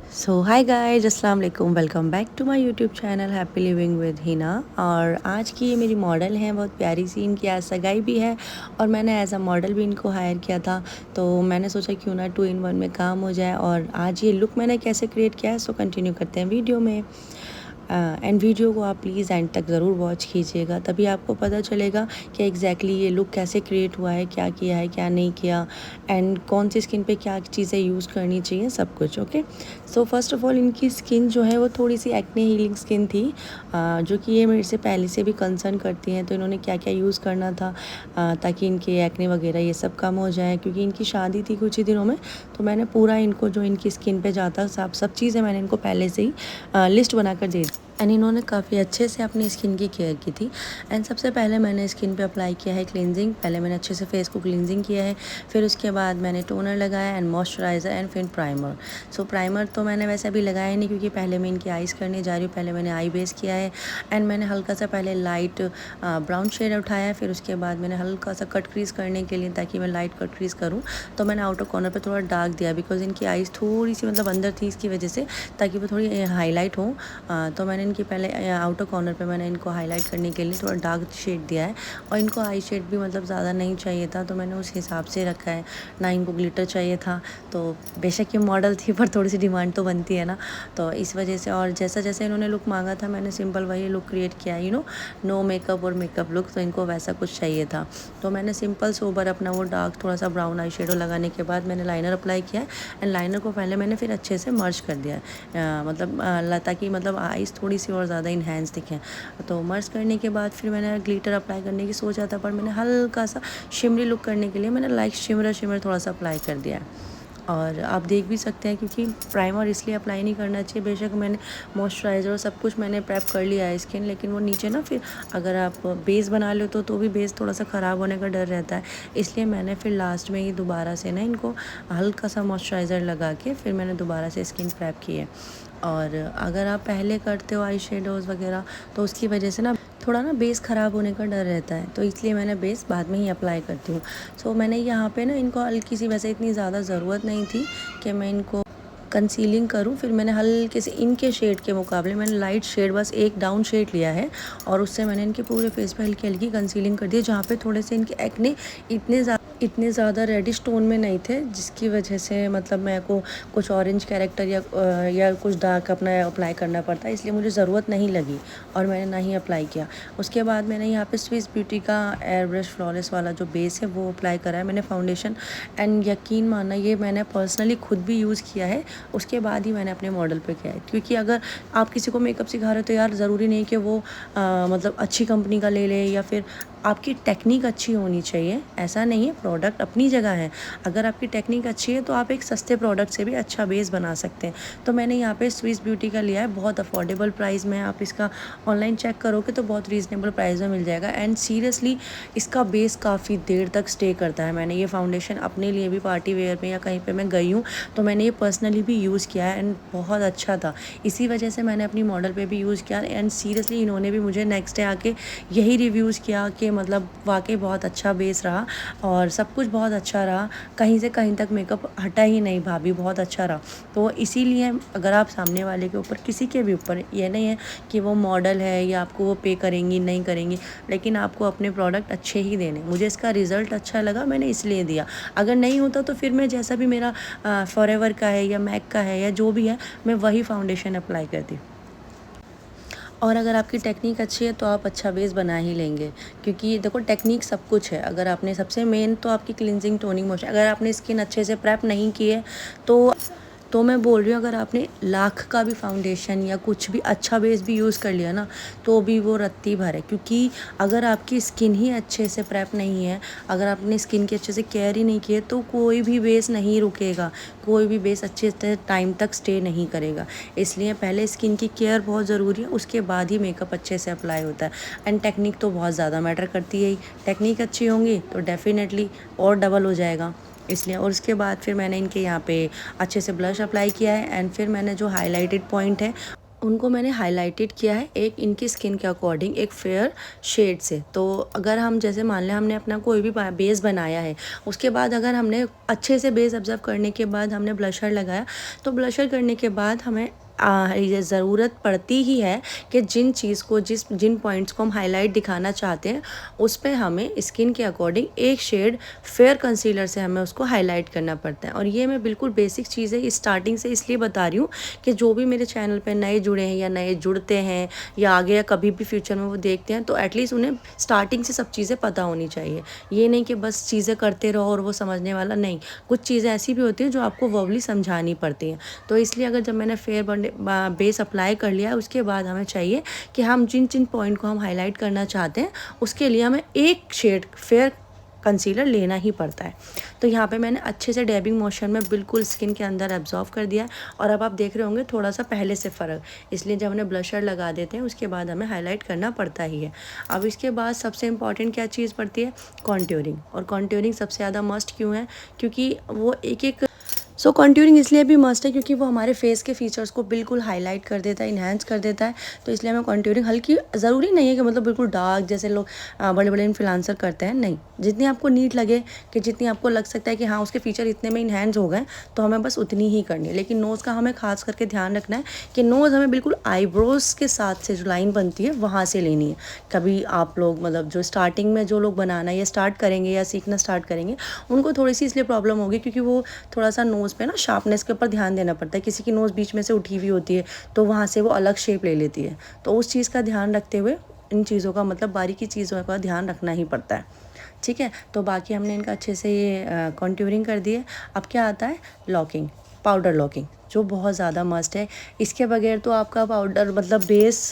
सो हाय guys, अस्सलाम वालेकुम। Welcome back to my YouTube channel happy living with Hina. और आज की ये मेरी मॉडल हैं, बहुत प्यारी सी। इनकी आज सगाई भी है और मैंने एज अ मॉडल भी इनको हायर किया था। तो मैंने सोचा क्यों ना 2 in 1 में काम हो जाए। और आज ये लुक मैंने कैसे क्रिएट किया है, सो कंटिन्यू करते हैं वीडियो में। एंड वीडियो को आप प्लीज़ एंड तक ज़रूर वॉच कीजिएगा, तभी आपको पता चलेगा कि एग्जैक्टली ये लुक कैसे क्रिएट हुआ है, क्या किया है, क्या नहीं किया, एंड कौन सी स्किन पे क्या चीज़ें यूज़ करनी चाहिए, सब कुछ। Okay, so first of all इनकी स्किन जो है वो थोड़ी सी एक्ने हीलिंग स्किन थी, जो कि ये मेरे से पहले से भी कंसर्न करती हैं। तो इन्होंने क्या क्या यूज़ करना था ताकि इनके एक्ने वगैरह ये सब कम हो जाए, क्योंकि इनकी शादी थी कुछ ही दिनों में। तो मैंने पूरा इनको जो इनकी स्किन पे जाता सब चीज़ें मैंने इनको पहले से ही लिस्ट बनाकर दे दी। एंड इन्होंने काफ़ी अच्छे से अपनी स्किन की केयर की थी। एंड सबसे पहले मैंने स्किन पे अप्लाई किया है क्लिनजिंग। पहले मैंने अच्छे से फेस को क्लिनजिंग किया है, फिर उसके बाद मैंने टोनर लगाया एंड मॉइस्चराइज़र एंड फिर प्राइमर। सो प्राइमर तो मैंने वैसे अभी लगाया नहीं, क्योंकि पहले मैं इनकी आइज़ करने जा रही हूँ। पहले मैंने आई बेस किया है एंड मैंने हल्का सा पहले लाइट ब्राउन शेड उठाया है। फिर उसके बाद मैंने हल्का सा कट क्रीज करने के लिए, ताकि मैं लाइट कट क्रीज करूँ, तो मैंने आउटर कॉर्नर पे थोड़ा डार्क दिया, बिकॉज इनकी आइज़ थोड़ी सी मतलब अंदर थी, इसकी वजह से, ताकि वो थोड़ी हाईलाइट हो। तो मैंने इनकी पहले आउटर कॉर्नर पे मैंने इनको हाईलाइट करने के लिए थोड़ा डार्क शेड दिया है। और इनको आई शेड भी मतलब ज़्यादा नहीं चाहिए था, तो मैंने उस हिसाब से रखा है। ना इनको ग्लिटर चाहिए था, तो बेशक ये मॉडल थी पर थोड़ी सी डिमांड तो बनती है ना, तो इस वजह से। और जैसा जैसे इन्होंने लुक मांगा था, मैंने सिंपल वही लुक क्रिएट किया, नो मेकअप और मेकअप लुक। तो इनको वैसा कुछ चाहिए था, तो मैंने सिंपल सोबर अपना वो डार्क थोड़ा सा ब्राउन आई शेडो लगाने के बाद मैंने लाइनर अप्लाई किया है। एंड लाइनर को पहले मैंने फिर अच्छे से मर्ज कर दिया है, ताकि मतलब आइज़ थोड़ी सी और ज़्यादा इन्हेंस दिखें। तो मर्ज करने के बाद फिर मैंने ग्लिटर अप्लाई करने की सोचा था, पर मैंने हल्का सा शिमरी लुक करने के लिए मैंने लाइक शिमर थोड़ा सा अप्लाई कर दिया है। और आप देख भी सकते हैं, क्योंकि प्राइमर इसलिए अप्लाई नहीं करना चाहिए। बेशक मैंने मॉइस्चराइज़र और सब कुछ मैंने प्रेप कर लिया है स्किन, लेकिन वो नीचे ना, फिर अगर आप बेस बना लो तो भी बेस थोड़ा सा ख़राब होने का डर रहता है। इसलिए मैंने फिर लास्ट में ही दोबारा से ना इनको हल्का सा मॉइस्चराइज़र लगा के फिर मैंने दोबारा से स्किन प्रेप की है। और अगर आप पहले करते हो आई शेडोज़ वगैरह, तो उसकी वजह से ना थोड़ा ना बेस ख़राब होने का डर रहता है, तो इसलिए मैंने बेस बाद में ही अप्लाई करती हूँ। सो मैंने यहाँ पे ना इनको हल्की सी, वैसे इतनी ज़्यादा ज़रूरत नहीं थी कि मैं इनको कंसीलिंग करूँ, फिर मैंने हल्के से इनके शेड के मुकाबले मैंने लाइट शेड, बस एक डाउन शेड लिया है, और उससे मैंने इनके पूरे फेस पे हल्की हल्की कंसीलिंग कर दी, जहाँ पे थोड़े से इनके एक्ने इतने ज़्यादा रेडिश टोन में नहीं थे, जिसकी वजह से मतलब मेरे को कुछ ऑरेंज कैरेक्टर या कुछ डार्क अपना अप्लाई करना पड़ता है, इसलिए मुझे ज़रूरत नहीं लगी और मैंने ना ही अप्लाई किया। उसके बाद मैंने यहाँ पे स्विस ब्यूटी का एयर ब्रश फ्लॉलेस वाला जो बेस है वो अप्लाई करा है मैंने फाउंडेशन। एंड यकीन मानना, ये मैंने पर्सनली खुद भी यूज़ किया है, उसके बाद ही मैंने अपने मॉडल पे किया है। क्योंकि अगर आप किसी को मेकअप सिखा रहे हो, तो यार ज़रूरी नहीं कि वो मतलब अच्छी कंपनी का ले ले, या फिर आपकी टेक्निक अच्छी होनी चाहिए, ऐसा नहीं है। प्रोडक्ट अपनी जगह है, अगर आपकी टेक्निक अच्छी है तो आप एक सस्ते प्रोडक्ट से भी अच्छा बेस बना सकते हैं। तो मैंने यहाँ पे स्विस ब्यूटी का लिया है, बहुत अफोर्डेबल प्राइस में। आप इसका ऑनलाइन चेक करोगे तो बहुत रीज़नेबल प्राइस में मिल जाएगा। एंड सीरियसली इसका बेस काफ़ी देर तक स्टे करता है। मैंने ये फाउंडेशन अपने लिए भी पार्टी वेयर में या कहीं पर मैं गई हूँ, तो मैंने ये पर्सनली भी यूज़ किया है एंड बहुत अच्छा था। इसी वजह से मैंने अपनी मॉडल पे भी यूज़ किया। एंड सीरियसली इन्होंने भी मुझे नेक्स्ट डे आके यही रिव्यूज़ किया कि मतलब वाकई बहुत अच्छा बेस रहा और सब कुछ बहुत अच्छा रहा, कहीं से कहीं तक मेकअप हटा ही नहीं, भाभी बहुत अच्छा रहा। तो इसीलिए अगर आप सामने वाले के ऊपर, किसी के भी ऊपर, ये नहीं है कि वो मॉडल है या आपको वो पे करेंगी नहीं करेंगी, लेकिन आपको अपने प्रोडक्ट अच्छे ही देने। मुझे इसका रिज़ल्ट अच्छा लगा, मैंने इसलिए दिया। अगर नहीं होता तो फिर मैं जैसा भी मेरा फॉरएवर का है या मैक का है या जो भी है, मैं वही फाउंडेशन अप्लाई करती। और अगर आपकी टेक्निक अच्छी है तो आप अच्छा बेस बना ही लेंगे, क्योंकि देखो टेक्निक सब कुछ है। अगर आपने, सबसे मेन तो आपकी क्लिनजिंग टोनिंग मोशन, अगर आपने स्किन अच्छे से प्रेप नहीं की है तो मैं बोल रही हूँ, अगर आपने लाख का भी फाउंडेशन या कुछ भी अच्छा बेस भी यूज़ कर लिया ना, तो भी वो रत्ती भर है। क्योंकि अगर आपकी स्किन ही अच्छे से प्रेप नहीं है, अगर आपने स्किन की अच्छे से केयर ही नहीं की है, तो कोई भी बेस नहीं रुकेगा, कोई भी बेस अच्छे से टाइम तक स्टे नहीं करेगा। इसलिए पहले स्किन की केयर बहुत ज़रूरी है, उसके बाद ही मेकअप अच्छे से अप्लाई होता है। एंड टेक्निक तो बहुत ज़्यादा मैटर करती है ही। टेक्निक अच्छी होंगी तो डेफिनेटली और डबल हो जाएगा, इसलिए। और उसके बाद फिर मैंने इनके यहाँ पे अच्छे से ब्लश अप्लाई किया है। एंड फिर मैंने जो हाईलाइटेड पॉइंट है उनको मैंने हाइलाइटेड किया है एक इनकी स्किन के अकॉर्डिंग एक फेयर शेड से। तो अगर हम जैसे मान लें हमने अपना कोई भी बेस बनाया है, उसके बाद अगर हमने अच्छे से बेस ऑब्जर्व करने के बाद हमने ब्लशर लगाया, तो ब्लशर करने के बाद हमें ये ज़रूरत पड़ती ही है कि जिन पॉइंट्स को हम हाईलाइट दिखाना चाहते हैं उस पे हमें स्किन के अकॉर्डिंग एक शेड फेयर कंसीलर से हमें उसको हाईलाइट करना पड़ता है। और ये मैं बिल्कुल बेसिक चीज़ें स्टार्टिंग से इसलिए बता रही हूँ कि जो भी मेरे चैनल पे नए जुड़े हैं या नए जुड़ते हैं या आगे या कभी भी फ्यूचर में वो देखते हैं, तो एटलीस्ट उन्हें स्टार्टिंग से सब चीज़ें पता होनी चाहिए। ये नहीं कि बस चीज़ें करते रहो और वो समझने वाला नहीं, कुछ चीज़ें ऐसी भी होती हैं जो आपको वर्बली समझानी पड़ती हैं। तो इसलिए अगर जब मैंने फेयर बेस अप्लाई कर लिया, उसके बाद हमें चाहिए कि हम जिन जिन पॉइंट को हम हाईलाइट करना चाहते हैं उसके लिए हमें एक शेड फेयर कंसीलर लेना ही पड़ता है। तो यहाँ पे मैंने अच्छे से डैबिंग मोशन में बिल्कुल स्किन के अंदर एब्जॉर्व कर दिया है। और अब आप देख रहे होंगे थोड़ा सा पहले से फ़र्क, इसलिए जब हमने ब्लशर लगा देते हैं उसके बाद हमें हाईलाइट करना पड़ता ही है। अब इसके बाद सबसे इंपॉर्टेंट क्या चीज़ पड़ती है, कॉन्ट्योरिंग। और कॉन्ट्योरिंग सबसे ज़्यादा मस्ट क्यों है, क्योंकि वो एक कॉन्ट्यूरिंग इसलिए भी मस्ट है क्योंकि वो हमारे फेस के फीचर्स को बिल्कुल हाईलाइट कर देता है, इन्हेंस कर देता है। तो इसलिए हमें कॉन्ट्यूरिंग हल्की, ज़रूरी नहीं है कि मतलब बिल्कुल डार्क जैसे लोग बड़े बड़े इन्फ्लुएंसर करते हैं, नहीं, जितनी आपको नीट लगे कि जितनी आपको लग सकता है कि हाँ उसके फीचर इतने में इन्हेंस हो गए, तो हमें बस उतनी ही करनी है। लेकिन नोज़ का हमें खास करके ध्यान रखना है कि नोज़ हमें बिल्कुल आईब्रोज़ के साथ से जो लाइन बनती है वहाँ से लेनी है। कभी आप लोग मतलब जो स्टार्टिंग में जो लोग बनाना या स्टार्ट करेंगे या सीखना स्टार्ट करेंगे, उनको थोड़ी सी इसलिए प्रॉब्लम होगी क्योंकि वो थोड़ा सा नोज़ पे ना शार्पनेस के ऊपर ध्यान देना पड़ता है। किसी की नोज़ बीच में से उठी हुई होती है तो वहाँ से वो अलग शेप ले लेती है। तो उस चीज़ का ध्यान रखते हुए इन चीज़ों का मतलब बारीकी चीज़ों का ध्यान रखना ही पड़ता है। ठीक है, तो बाकी हमने इनका अच्छे से ये कॉन्ट्यूरिंग कर दिए। अब क्या आता है, लॉकिंग, पाउडर लॉकिंग, जो बहुत ज़्यादा मस्ट है। इसके बगैर तो आपका पाउडर मतलब बेस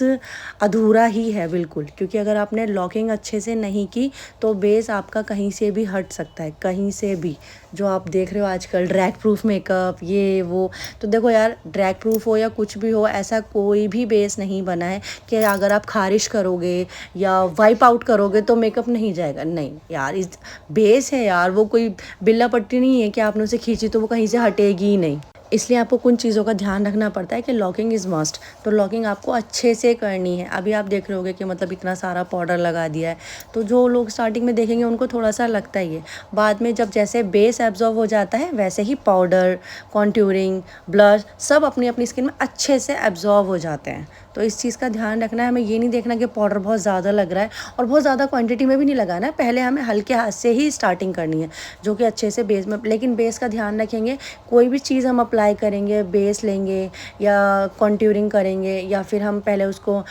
अधूरा ही है बिल्कुल, क्योंकि अगर आपने लॉकिंग अच्छे से नहीं की तो बेस आपका कहीं से भी हट सकता है, कहीं से भी। जो आप देख रहे हो आजकल ड्रैग प्रूफ मेकअप ये वो, तो देखो यार, ड्रैग प्रूफ हो या कुछ भी हो, ऐसा कोई भी बेस नहीं बना है कि अगर आप खारिश करोगे या वाइप आउट करोगे तो मेकअप नहीं जाएगा। नहीं यार, इस बेस है यार, वो कोई बिल्ला पट्टी नहीं है कि आपने उसे खींची तो वो कहीं से हटेगी ही नहीं। इसलिए आपको कुछ चीज़ों का ध्यान रखना पड़ता है कि लॉकिंग इज़ मस्ट। तो लॉकिंग आपको अच्छे से करनी है। अभी आप देख रहे होगे कि मतलब इतना सारा पाउडर लगा दिया है, तो जो लोग स्टार्टिंग में देखेंगे उनको थोड़ा सा लगता ही है। बाद में जब जैसे बेस एब्जॉर्व हो जाता है वैसे ही पाउडर, कॉन्ट्यूरिंग, ब्लश सब अपनी अपनी स्किन में अच्छे से एब्जॉर्व हो जाते हैं। तो इस चीज़ का ध्यान रखना है। हमें ये नहीं देखना कि पाउडर बहुत ज़्यादा लग रहा है और बहुत ज़्यादा क्वांटिटी में भी नहीं लगाना है। पहले हमें हल्के हाथ से ही स्टार्टिंग करनी है, जो कि अच्छे से बेस में, लेकिन बेस का ध्यान रखेंगे। कोई भी चीज़ हम अप्लाई करेंगे, बेस लेंगे या कॉन्ट्यूरिंग करेंगे या फिर हम पहले उसको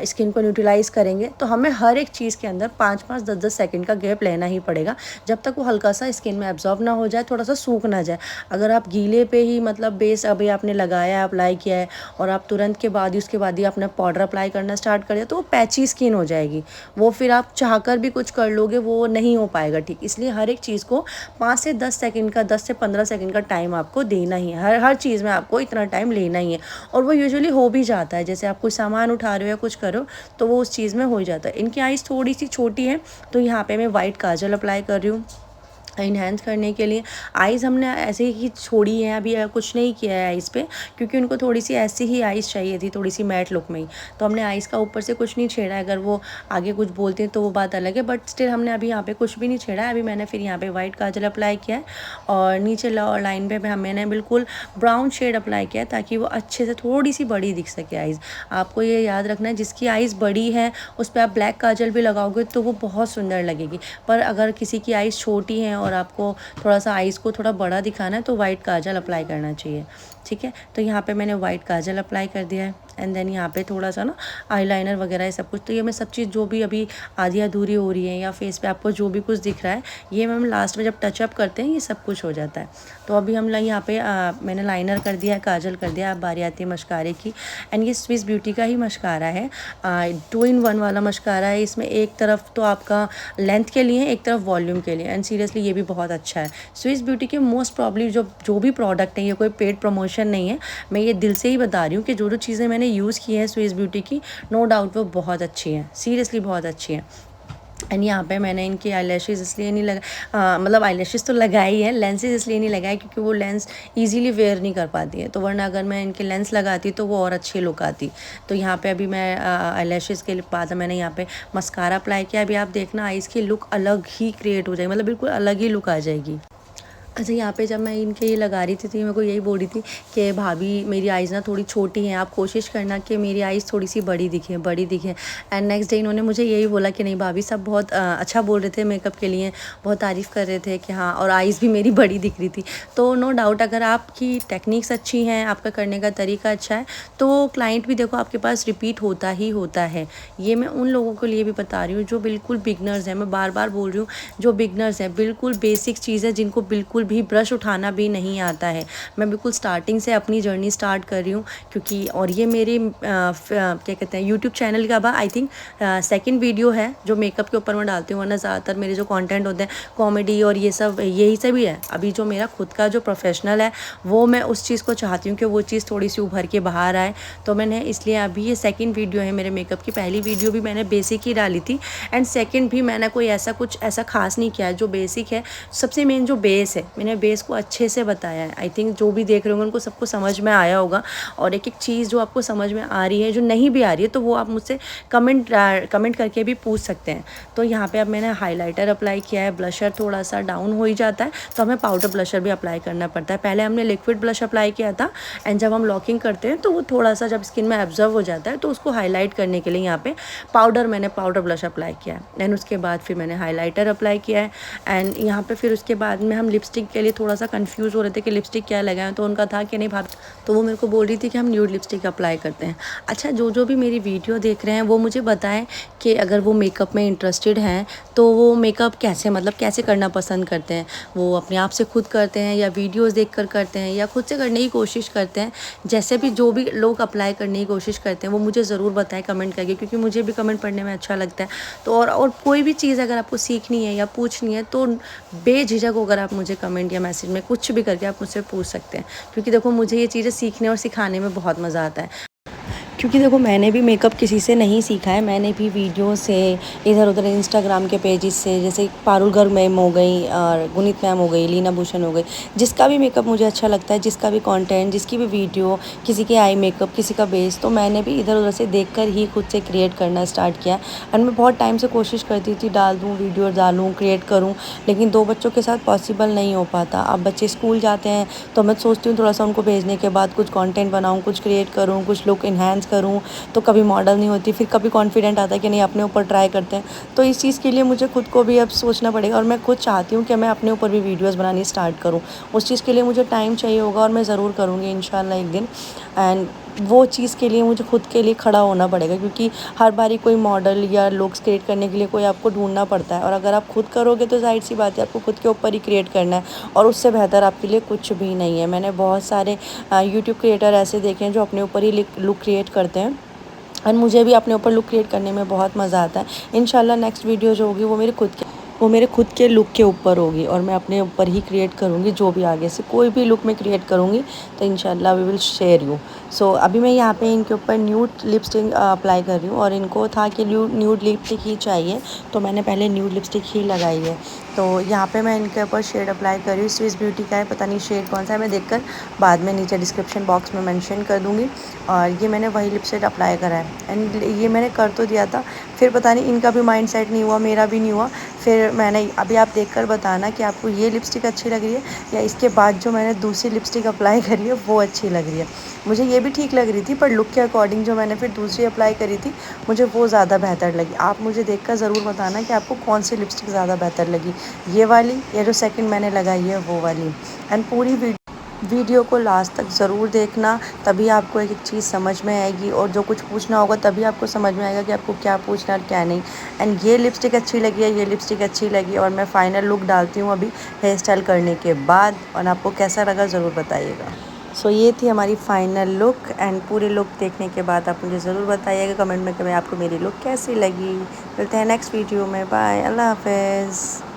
स्किन को न्यूट्रलाइज़ करेंगे, तो हमें हर एक चीज़ के अंदर 5-5, 10-10 सेकंड का गैप लेना ही पड़ेगा, जब तक वो हल्का सा स्किन में एब्जॉर्ब ना हो जाए, थोड़ा सा सूख ना जाए। अगर आप गीले पे ही मतलब बेस अभी आपने लगाया है, अप्लाई किया है और आप तुरंत के बाद ही उसके बाद ही अपना पाउडर अप्लाई करना स्टार्ट कर दिया, तो वो पैची स्किन हो जाएगी। वो फिर आप चाहकर भी कुछ कर लोगे वो नहीं हो पाएगा ठीक। इसलिए हर एक चीज़ को 5 से 10 सेकंड का, 10 से 15 सेकंड का टाइम आपको देना ही है। हर चीज़ में आपको इतना टाइम लेना ही है और वो यूजुअली हो भी जाता है। जैसे आप कुछ सामान उठा रहे हो या कुछ करो तो वो उस चीज़ में हो जाता है। इनकी आइज़ थोड़ी सी छोटी है, तो यहाँ पे मैं वाइट काजल अप्लाई कर रही हूँ इन्हेंस करने के लिए। आइज़ हमने ऐसे ही छोड़ी है, अभी कुछ नहीं किया है आइज़ पे, क्योंकि उनको थोड़ी सी ऐसी ही आइज़ चाहिए थी, थोड़ी सी मैट लुक में ही। तो हमने आइज़ का ऊपर से कुछ नहीं छेड़ा है। अगर वो आगे कुछ बोलते हैं तो वो बात अलग है, बट स्टिल हमने अभी यहाँ पे कुछ भी नहीं छेड़ा है। अभी मैंने फिर यहाँ पे वाइट काजल अप्लाई किया है और नीचे लाइन पे मैंने बिल्कुल ब्राउन शेड अप्लाई किया है, ताकि वो अच्छे से थोड़ी सी बड़ी दिख सके आइज़। आपको ये याद रखना है, जिसकी आइज़ बड़ी है उस पर आप ब्लैक काजल भी लगाओगे तो वो बहुत सुंदर लगेगी। पर अगर किसी की आइज़ छोटी है और आपको थोड़ा सा आइज़ को थोड़ा बड़ा दिखाना है तो वाइट काजल अप्लाई करना चाहिए। ठीक है, तो यहाँ पे मैंने वाइट काजल अप्लाई कर दिया है एंड देन यहाँ पे थोड़ा सा ना आईलाइनर वगैरह ये सब कुछ। तो ये मैं सब चीज़ जो भी अभी आधी अधूरी हो रही है या फेस पे आपको जो भी कुछ दिख रहा है, ये मैम लास्ट में जब टचअप करते हैं ये सब कुछ हो जाता है। तो अभी हम यहाँ पे मैंने लाइनर कर दिया है, काजल कर दिया। अब बारी आती है मस्कारे की। एंड ये स्विस ब्यूटी का ही मस्कारा है, 2-in-1 वाला मस्कारा है। इसमें एक तरफ तो आपका लेंथ के लिए, एक तरफ वॉल्यूम के लिए, एंड सीरियसली ये भी बहुत अच्छा है। स्विस ब्यूटी के मोस्ट प्रॉब्ली जो भी प्रोडक्ट है, ये कोई पेड प्रमोशन नहीं है, मैं ये दिल से ही बता रही हूँ कि जो चीज़ें मैंने यूज़ की हैं स्विस ब्यूटी की, नो डाउट वो बहुत अच्छी हैं, सीरियसली बहुत अच्छी हैं। एंड यहाँ पे मैंने इनके आईलैशेज़ इसलिए नहीं मतलब आईलैशेज़ तो लगाए ही हैं, लेंसेज इसलिए नहीं लगाए क्योंकि वो लेंस इजीली वेयर नहीं कर पाती है, तो वरना अगर मैं इनके लेंस लगाती तो वो और अच्छी लुक आती। तो यहाँ पे अभी मैं आईलैशेज़ के बाद मैंने यहाँ पे मस्कारा अप्लाई किया। अभी आप देखना आईज़ की लुक अलग ही क्रिएट हो जाएगी, मतलब बिल्कुल अलग ही लुक आ जाएगी। अच्छा, यहाँ पे जब मैं इनके ये लगा रही थी तो ये मेरे को यही बोल रही थी कि भाभी मेरी आइज़ ना थोड़ी छोटी हैं, आप कोशिश करना कि मेरी आइज़ थोड़ी सी बड़ी दिखे। एंड नेक्स्ट डे इन्होंने मुझे यही बोला कि नहीं भाभी, सब बहुत अच्छा बोल रहे थे मेकअप के लिए, बहुत तारीफ़ कर रहे थे कि हाँ, और आइज़ भी मेरी बड़ी दिख रही थी। तो नो डाउट अगर आपकी टेक्निक्स अच्छी हैं, आपका करने का तरीका अच्छा है, तो क्लाइंट भी देखो आपके पास रिपीट होता ही होता है। ये मैं उन लोगों के लिए भी बता रही हूँ जो बिल्कुल बिगनर्स हैं, मैं बार बार बोल रही हूँ, जो बिगनर्स हैं, बिल्कुल बेसिक चीज़ है, जिनको बिल्कुल भी ब्रश उठाना भी नहीं आता है। मैं बिल्कुल स्टार्टिंग से अपनी जर्नी स्टार्ट कर रही हूँ, क्योंकि और ये मेरे क्या कहते हैं यूट्यूब चैनल का आई थिंक सेकंड वीडियो है जो मेकअप के ऊपर मैं डालती हूँ, वरना ज़्यादातर मेरे जो कंटेंट होते हैं कॉमेडी और ये सब यही सब ही है। अभी जो मेरा खुद का जो प्रोफेशनल है वो मैं उस चीज़ को चाहती हूँ कि वो चीज़ थोड़ी सी उभर के बाहर आए, तो मैंने इसलिए अभी ये सेकंड वीडियो है मेरे मेकअप की। पहली वीडियो भी मैंने बेसिक ही डाली थी एंड सेकंड भी मैंने कोई ऐसा कुछ ऐसा खास नहीं किया है। जो बेसिक है, सबसे मेन जो बेस है, मैंने बेस को अच्छे से बताया है। आई थिंक जो भी देख रहे होंगे उनको सबको समझ में आया होगा। और एक एक चीज़ जो आपको समझ में आ रही है, जो नहीं भी आ रही है, तो वो आप मुझसे कमेंट करके भी पूछ सकते हैं। तो यहाँ पे अब मैंने हाइलाइटर अप्लाई किया है, ब्लशर थोड़ा सा डाउन हो ही जाता है तो हमें पाउडर ब्लशर भी अप्लाई करना पड़ता है। पहले हमने लिक्विड ब्लश अप्लाई किया था एंड जब हम लॉकिंग करते हैं तो वो थोड़ा सा जब स्किन में एब्जर्व हो जाता है तो उसको हाईलाइट करने के लिए यहाँ पे मैंने पाउडर ब्लश अप्लाई किया है। एंड उसके बाद फिर मैंने हाइलाइटर अप्लाई किया है। एंड यहाँ पे फिर उसके बाद में हम लिपस्टिक के लिए थोड़ा सा कंफ्यूज हो रहे थे कि लिपस्टिक क्या लगाएं, तो उनका था कि नहीं भाभी, तो वो मेरे को बोल रही थी कि हम न्यूड लिपस्टिक अप्लाई करते हैं। अच्छा, जो भी मेरी वीडियो देख रहे हैं वो मुझे बताएं कि अगर वो मेकअप में इंटरेस्टेड हैं तो वो मेकअप कैसे करना पसंद करते हैं। वो अपने आप से खुद करते हैं या वीडियोस देखकर करते हैं या खुद से करने की कोशिश करते हैं। जैसे भी जो भी लोग अप्लाई करने की कोशिश करते हैं वो मुझे ज़रूर बताएं कमेंट करके, क्योंकि मुझे भी कमेंट पढ़ने में अच्छा लगता है। तो और कोई भी चीज़ अगर आपको सीखनी है या पूछनी है तो बेझिझक होकर आप मुझे कमेंट या मैसेज में कुछ भी करके आप मुझसे पूछ सकते हैं, क्योंकि देखो मुझे ये चीज़ें सीखने और सिखाने में बहुत मज़ा आता है। क्योंकि देखो मैंने भी मेकअप किसी से नहीं सीखा है, मैंने भी वीडियो से, इधर उधर इंस्टाग्राम के पेजेस से, जैसे पारुल गर्ग मैम हो गई और गुनीत मैम हो गई, लीना भूषण हो गई, जिसका भी मेकअप मुझे अच्छा लगता है, जिसका भी कंटेंट, जिसकी भी वीडियो, किसी के आई मेकअप, किसी का बेस, तो मैंने भी इधर उधर से देखकर ही खुद से क्रिएट करना स्टार्ट किया। एंड मैं बहुत टाइम से कोशिश करती थी डाल दूँ वीडियो, डालूँ, क्रिएट करूँ, लेकिन 2 बच्चों के साथ पॉसिबल नहीं हो पाता। अब बच्चे स्कूल जाते हैं तो मैं सोचती हूँ थोड़ा सा उनको भेजने के बाद कुछ कंटेंट बनाऊँ, कुछ क्रिएट करूँ, कुछ लुक इन्हांस करूँ, तो कभी मॉडल नहीं होती, फिर कभी कॉन्फिडेंट आता है कि नहीं अपने ऊपर ट्राई करते हैं। तो इस चीज़ के लिए मुझे खुद को भी अब सोचना पड़ेगा और मैं खुद चाहती हूँ कि मैं अपने ऊपर भी वीडियोस बनानी स्टार्ट करूँ। उस चीज़ के लिए मुझे टाइम चाहिए होगा और मैं ज़रूर करूँगी इंशाल्लाह एक दिन। एंड वो चीज़ के लिए मुझे खुद के लिए खड़ा होना पड़ेगा, क्योंकि हर बारी कोई मॉडल या लुक्स क्रिएट करने के लिए कोई आपको ढूंढना पड़ता है, और अगर आप खुद करोगे तो जाहिर सी बात है आपको खुद के ऊपर ही क्रिएट करना है, और उससे बेहतर आपके लिए कुछ भी नहीं है। मैंने बहुत सारे यूट्यूब क्रिएटर ऐसे देखे हैं जो अपने ऊपर ही लुक क्रिएट करते हैं, और मुझे भी अपने ऊपर लुक क्रिएट करने में बहुत मज़ा आता है। इंशाल्लाह नेक्स्ट वीडियो जो होगी वो मेरे खुद के लुक के ऊपर होगी, और मैं अपने ऊपर ही क्रिएट करूँगी। जो भी आगे से कोई भी लुक मैं क्रिएट करूँगी तो इंशाल्लाह वी विल शेयर यू। सो अभी मैं यहाँ पे इनके ऊपर न्यूड लिपस्टिक अप्लाई कर रही हूँ, और इनको था कि न्यूड लिपस्टिक ही चाहिए, तो मैंने पहले न्यूड लिपस्टिक ही लगाई है। तो यहाँ पे मैं इनके ऊपर शेड अप्लाई कर रही हूँ, स्विस ब्यूटी का है, पता नहीं शेड कौन सा है, मैं देखकर बाद में नीचे डिस्क्रिप्शन बॉक्स में मेंशन कर दूँगी। और ये मैंने वही लिपस्टिक अप्लाई करा है, एंड ये मैंने कर तो दिया था, फिर पता नहीं इनका भी माइंड सेट नहीं हुआ, मेरा भी नहीं हुआ। फिर मैंने अभी आप देखकर बताना कि आपको ये लिपस्टिक अच्छी लग रही है या इसके बाद जो मैंने दूसरी लिपस्टिक अप्लाई करी है वो अच्छी लग रही है। मुझे ये भी ठीक लग रही थी, पर लुक के अकॉर्डिंग जो मैंने फिर दूसरी अप्लाई करी थी मुझे वो ज़्यादा बेहतर लगी। आप मुझे देखकर ज़रूर बताना कि आपको कौन सी लिपस्टिक ज़्यादा बेहतर लगी, ये वाली या जो सेकंड मैंने लगाई है वो वाली। एंड पूरी वीडियो को लास्ट तक ज़रूर देखना, तभी आपको एक एक चीज़ समझ में आएगी, और जो कुछ पूछना होगा तभी आपको समझ में आएगा कि आपको क्या पूछना है और क्या नहीं। एंड ये लिपस्टिक अच्छी लगी है, ये लिपस्टिक अच्छी लगी, और मैं फ़ाइनल लुक डालती हूँ अभी हेयर स्टाइल करने के बाद, और आपको कैसा लगा ज़रूर बताइएगा। सो ये थी हमारी फ़ाइनल लुक, एंड पूरे लुक देखने के बाद आप मुझे ज़रूर बताइएगा कमेंट में कि आपको मेरी लुक कैसी लगी। मिलते हैं नेक्स्ट वीडियो में, बाय, अल्लाह हाफ़िज़।